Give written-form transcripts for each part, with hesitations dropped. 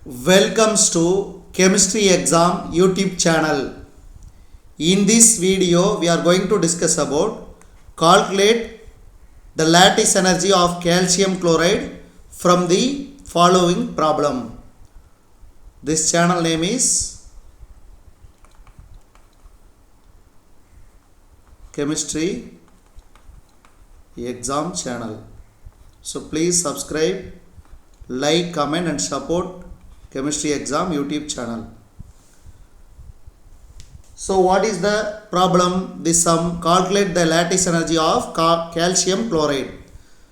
Welcomes to Chemistry Exam YouTube channel. In this video, we are going to discuss about calculate the lattice energy of calcium chloride from the following problem. This channel name is Chemistry Exam channel. So please subscribe, like, comment and support Chemistry Exam YouTube channel. So what is the problem? This sum, calculate the lattice energy of calcium chloride.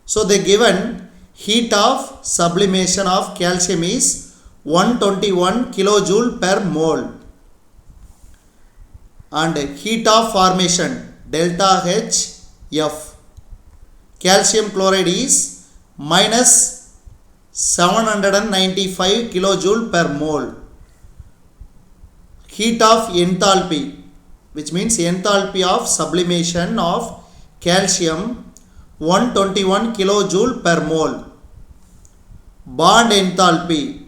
So the given heat of sublimation of calcium is 121 kilojoule per mole and heat of formation delta HF. Calcium chloride is minus 795 kilojoule per mole. Heat of enthalpy, which means enthalpy of sublimation of calcium, 121 kilojoule per mole. Bond enthalpy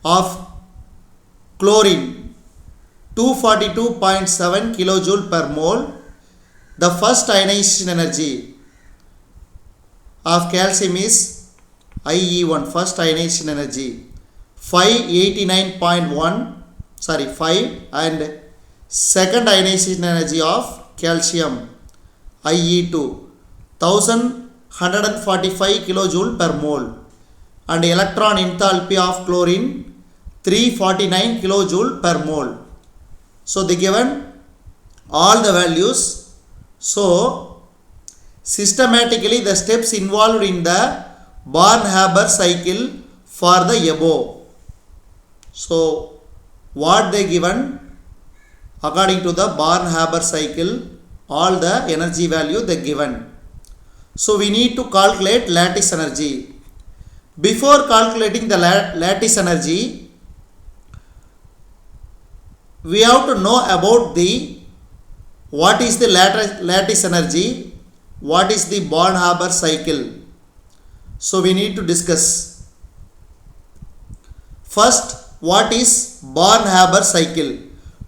of chlorine, 242.7 kilojoule per mole. The first ionization energy of calcium is IE1, first ionization energy 589.1 and second ionization energy of calcium IE2 1145 kilojoule per mole and electron enthalpy of chlorine 349 kilojoule per mole. So they given all the values. So systematically the steps involved in the Born-Haber cycle for the above. So what they given according to the Born-Haber cycle, all the energy value they given. So we need to calculate lattice energy. Before calculating the lattice energy, we have to know about the what is the lattice energy, what is the Born-Haber cycle. So we need to discuss. First, what is Born-Haber cycle?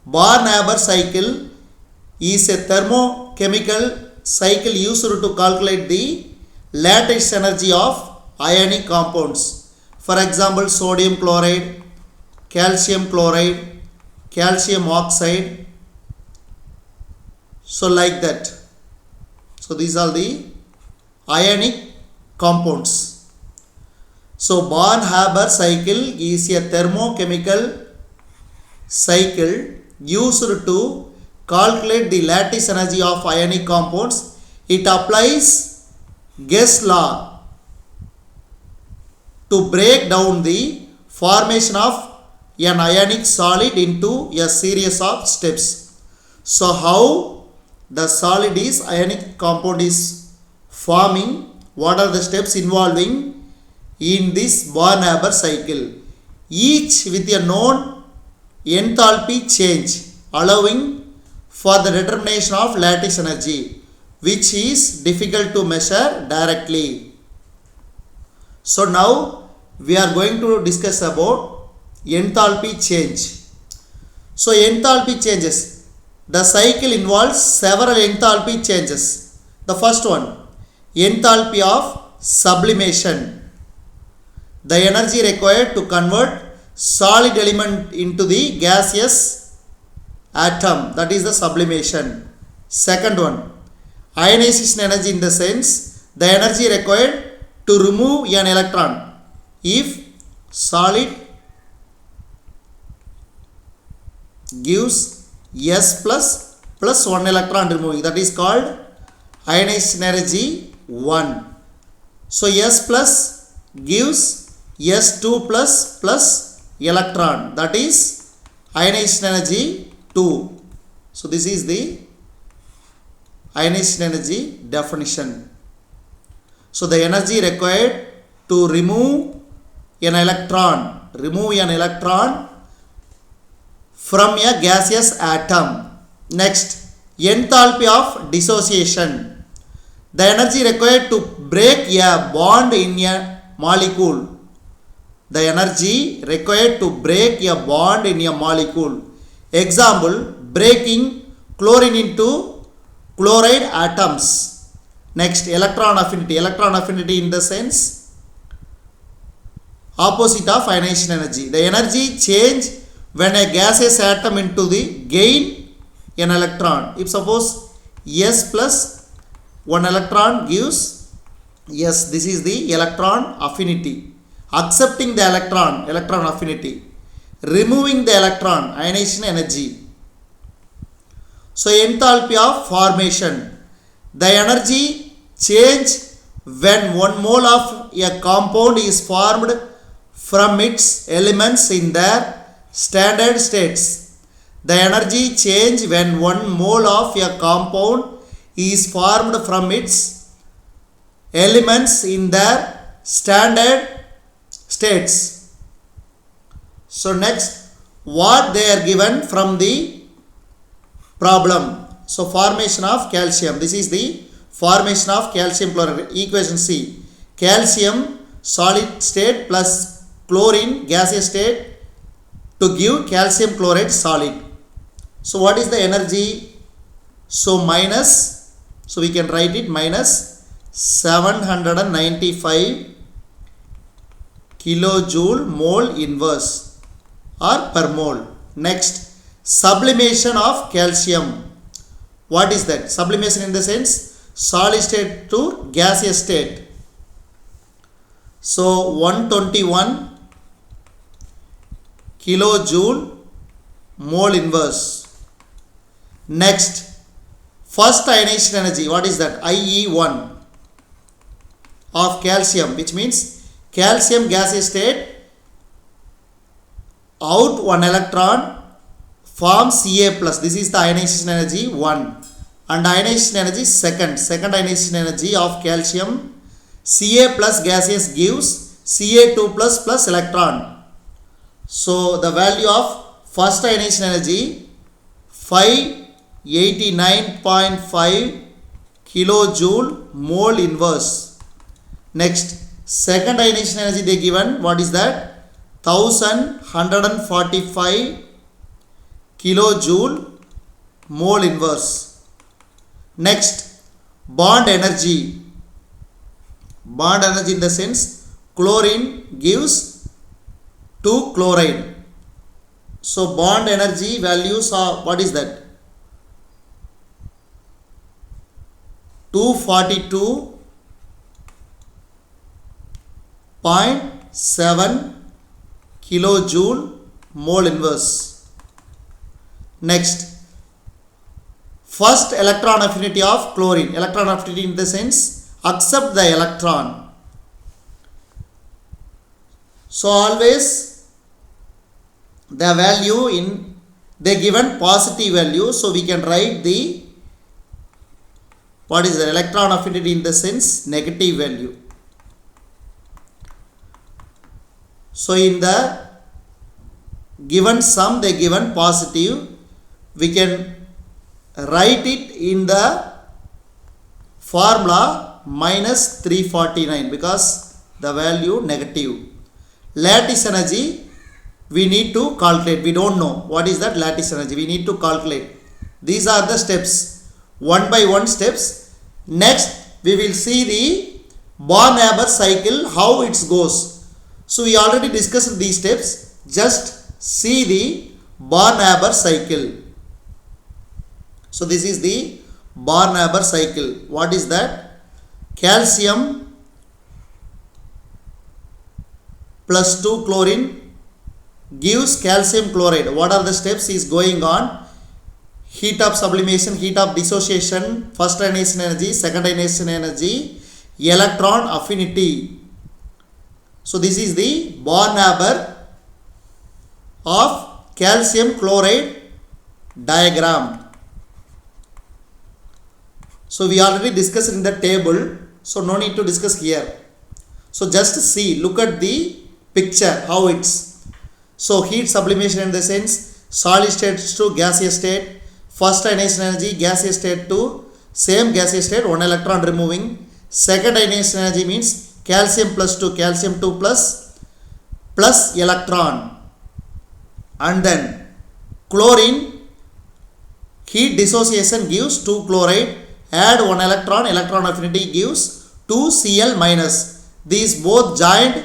Born-Haber cycle is a thermochemical cycle used to calculate the lattice energy of ionic compounds. For example, sodium chloride, calcium chloride, calcium oxide. So like that. So these are the ionic compounds. So Born-Haber cycle is a thermochemical cycle used to calculate the lattice energy of ionic compounds. It applies Guess law to break down the formation of an ionic solid into a series of steps. So how the solid is ionic compound is forming, what are the steps involving in this Born-Haber cycle, each with a known enthalpy change, allowing for the determination of lattice energy, which is difficult to measure directly. So now we are going to discuss about enthalpy change. So enthalpy changes. The cycle involves several enthalpy changes. The first one, enthalpy of sublimation. The energy required to convert solid element into the gaseous atom, that is the sublimation. Second one, ionization energy, in the sense the energy required to remove an electron if solid gives S plus 1 electron removing, that is called ionization energy 1. So S plus gives S2 plus electron, that is ionization energy 2. So this is the ionization energy definition. So the energy required to remove an electron from a gaseous atom. Next, enthalpy of dissociation. The energy required to break a bond in a molecule the energy required to break a bond in a molecule. Example, breaking chlorine into chloride atoms. Next, electron affinity. Electron affinity in the sense opposite of ionization energy. The energy change when a gaseous atom into the gain an electron. If suppose S plus one electron gives S, this is the electron affinity. Accepting the electron affinity. Removing the electron, ionization energy. So enthalpy of formation. The energy change when 1 mole of a compound is formed from its elements in their standard states. The energy change when 1 mole of a compound is formed from its elements in their standard states. So next, what they are given from the problem. So formation of calcium. This is the formation of calcium chloride. Equation C. Calcium solid state plus chlorine gaseous state to give calcium chloride solid. So what is the energy? So minus, so we can write it minus 795 kilojoule mole inverse or per mole. Next, sublimation of calcium. What is that? Sublimation in the sense solid state to gaseous state. So 121 kilojoule mole inverse. Next, first ionization energy. What is that? IE1 of calcium, which means calcium gaseous state, out 1 electron, form Ca plus. This is the ionization energy 1. And ionization energy second ionization energy of calcium, Ca plus gaseous gives Ca2 plus electron. So the value of first ionization energy 589.5 kilojoule mole inverse. Next, second ionization energy they given, what is that? 1145 kilojoule mole inverse. Next, bond energy. Bond energy in the sense chlorine gives to chloride. So bond energy values are, what is that? 242.7 kilojoule mole inverse. Next, first electron affinity of chlorine. Electron affinity in the sense accept the electron. So always the value in they given positive value, so we can write the what is the electron affinity in the sense negative value. So in the given sum they given positive, we can write it in the formula minus 349 because the value negative. Lattice energy we need to calculate. We don't know what is that lattice energy. We need to calculate. These are the steps, one by one steps. Next we will see the Born-Haber cycle, how it goes. So we already discussed these steps. Just see the Born-Haber cycle. So this is the Born-Haber cycle. What is that? Calcium plus 2 chlorine gives calcium chloride. What are the steps is going on? Heat of sublimation, heat of dissociation, first ionization energy, second ionization energy, electron affinity. So this is the Born-Haber of calcium chloride diagram. So we already discussed in the table, so no need to discuss here. So just see, look at the picture how it's. So heat sublimation in the sense solid state to gaseous state, first ionization energy gaseous state to same gaseous state, 1 electron removing. Second ionization energy means calcium plus 2, calcium 2 plus plus electron, and then chlorine heat dissociation gives 2 chloride, add 1 electron, electron affinity gives 2 Cl minus. These both joined.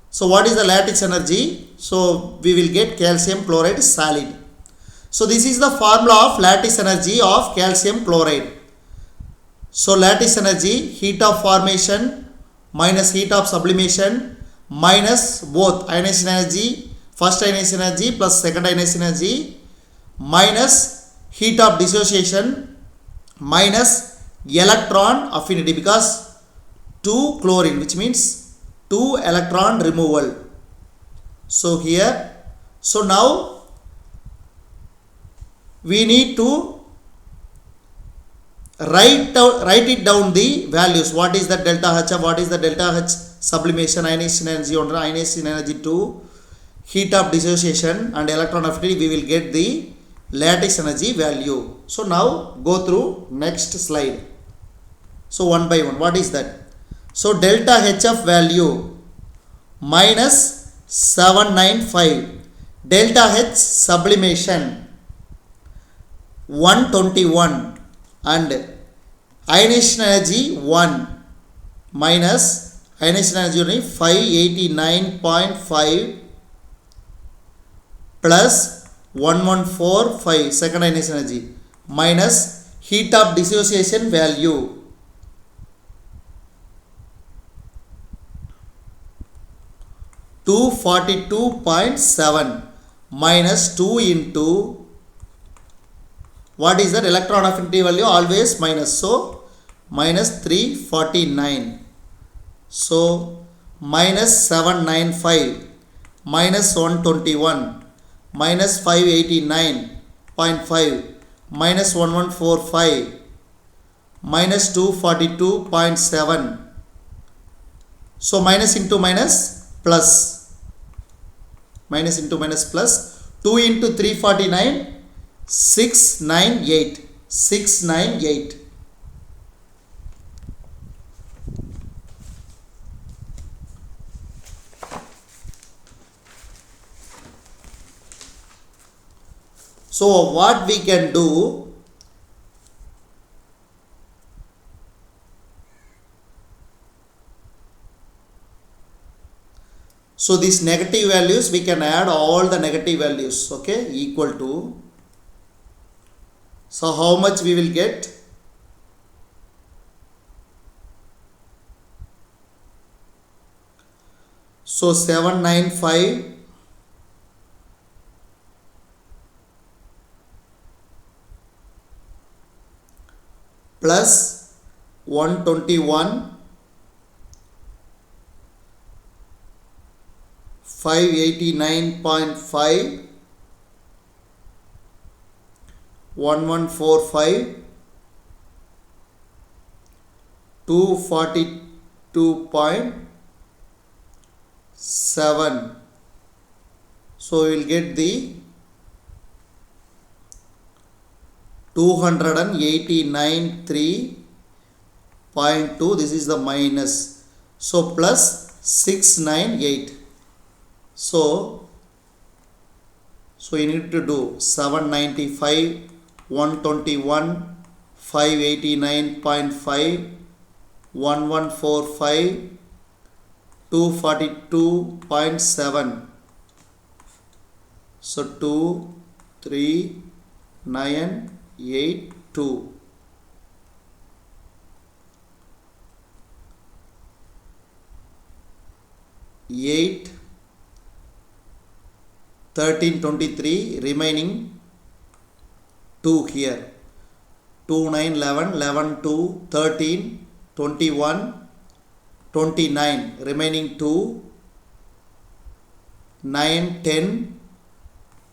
So what is the lattice energy? So we will get calcium chloride solid. So this is the formula of lattice energy of calcium chloride. So lattice energy, heat of formation minus heat of sublimation minus both ionization energy, first ionization energy plus second ionization energy, minus heat of dissociation minus electron affinity, because 2 chlorine, which means 2 electron removal. So here, so now we need to write it down the values. What is the delta H of, what is the delta H sublimation, ionization energy on ionization energy to heat of dissociation and electron affinity, we will get the lattice energy value. So now go through next slide. So one by one, what is that? So delta HF value minus 795, delta H sublimation 121, and ionization energy 1 minus ionization energy 589.5 plus 1145 second ionization energy minus heat of dissociation value 242.7 minus 2 into what is that electron affinity value, always minus, so minus 349. So minus 795 minus 121 minus 589.5 minus 1145 minus 242.7. So minus into minus plus, minus into minus plus, 2 into 349, 698, 698. So what we can do, so these negative values we can add all the negative values, okay, equal to, so how much we will get? So 795 plus 121 589.5 1145 242.7. So we will get the 289.3.2. This is the minus. So plus 698. So you need to do 795, 121, 589.5, 1145, 242.7. So 2, 3, 9, 8, 2. 8, 13, 23, remaining 2 here. 2, 9, 11, 11, 2, 13, 21, 29, remaining 2, 9, 10,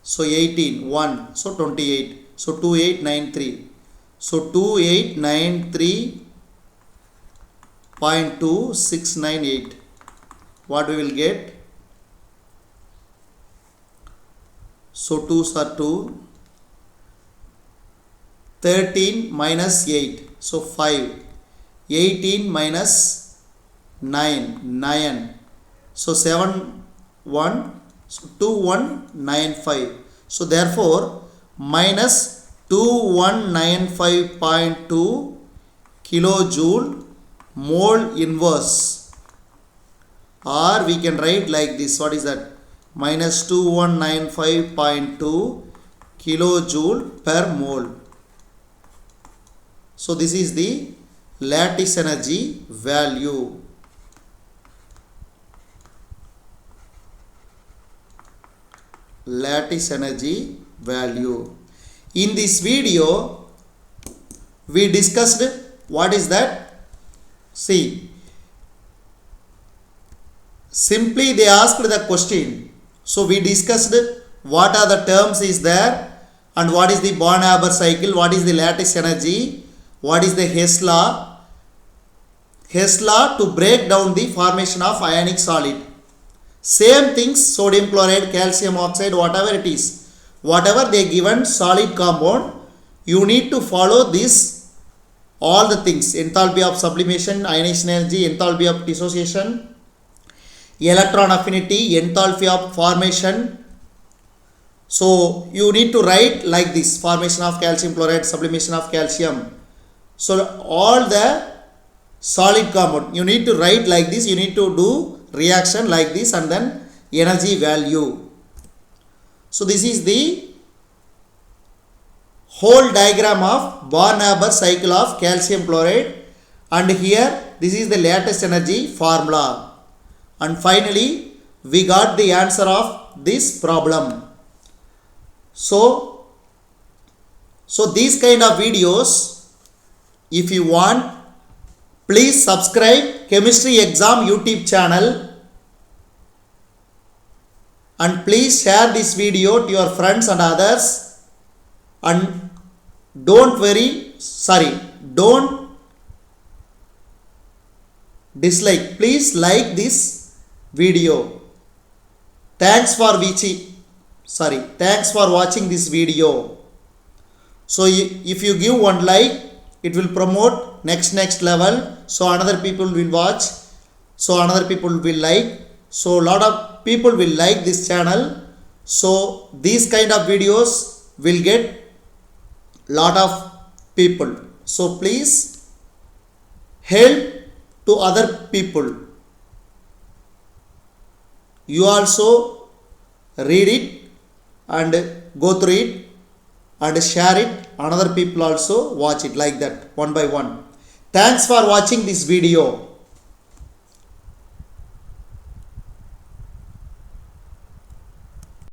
so 18, 1, so 28, so 2893. So 2893.2698. What we will get? So 2s are 2. 13 minus 8. So 5. 18 minus 9. 9. So 7 1, so 2195. So therefore minus 2195.2 kilojoule mole inverse, or we can write like this. What is that? Minus 2195.2 kilojoule per mole. So this is the lattice energy value. Lattice energy value. In this video we discussed what is that. See, simply they asked the question, so we discussed what are the terms is there and what is the Born-Haber cycle, what is the lattice energy, what is the Hess law. Hess law to break down the formation of ionic solid. Same things, sodium chloride, calcium oxide, whatever it is, whatever they given solid compound, you need to follow this, all the things: enthalpy of sublimation, ionization energy, enthalpy of dissociation, electron affinity, enthalpy of formation. So you need to write like this: formation of calcium chloride, sublimation of calcium. So all the solid compound you need to write like this, you need to do reaction like this, and then energy value. So this is the whole diagram of Born-Haber cycle of calcium chloride, and here this is the lattice energy formula, and finally we got the answer of this problem. So these kind of videos, if you want, please subscribe Chemistry Exam YouTube channel, and please share this video to your friends and others, and don't dislike, please like this video. Thanks for watching this video. So if you give one like, it will promote next level, so another people will watch, so another people will like, so lot of people will like this channel. So these kind of videos will get lot of people. So please help to other people. You also read it and go through it and share it. Another people also watch it like that, one by one. Thanks for watching this video.